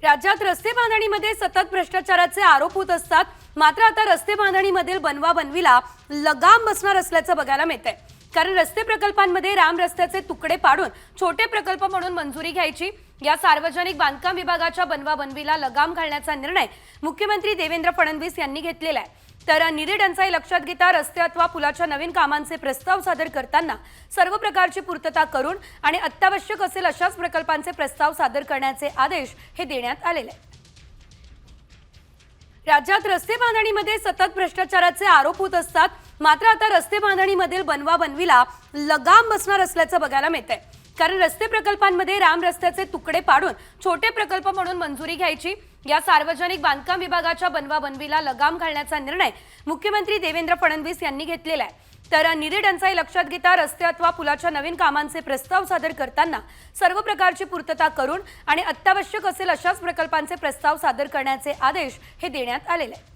राज्यात रस्ते बांधणीमध्ये सतत भ्रष्टाचाराचे आरोप होत असतात। मात्र आता रस्ते बांधणीमधील बनवाबनवीला लगाम बसणार असल्याचं बघायला मिळतंय। कारण रस्ते प्रकल्पांमध्ये राम रस्त्याचे तुकडे पाडून छोटे प्रकल्प म्हणून मंजुरी घ्यायची, या सार्वजनिक बांधकाम विभागाच्या बनवाबनवीला लगाम घालण्याचा निर्णय मुख्यमंत्री देवेंद्र फडणवीस यांनी घेतलेला आहे। तर निधी टंचाई लक्षात घेता रस्ते अथवा पुलाच्या नवीन कामांचे प्रस्ताव सादर करताना सर्व प्रकारची पूर्तता करून आणि अत्यावश्यक असेल अशाच प्रकल्पांचे प्रस्ताव सादर करण्याचे आदेश हे देण्यात आलेले आहेत। राज्यात रस्ते बांधणीमध्ये सतत भ्रष्टाचाराचे आरोप होत असतात। मात्र आता रस्ते बांधणीमधील बनवाबनवीला लगाम बसणार असल्याचं बघायला मिळतंय। कारण रस्ते प्रकल्पांमध्ये राम रस्त्याचे तुकडे पाडून छोटे प्रकल्प म्हणून मंजुरी घ्यायची, या सार्वजनिक बांधकाम विभागाच्या बनवाबनवीला लगाम घालण्याचा निर्णय मुख्यमंत्री देवेंद्र फडणवीस यांनी घेतलेला आहे। तर निधी टंचाई लक्षात घेता रस्ते अथवा पुलाच्या नवीन कामांचे प्रस्ताव सादर करताना सर्व प्रकारची पूर्तता करून आणि अत्यावश्यक असेल अशाच प्रकल्पांचे प्रस्ताव सादर करण्याचे आदेश हे देण्यात आलेले आहेत।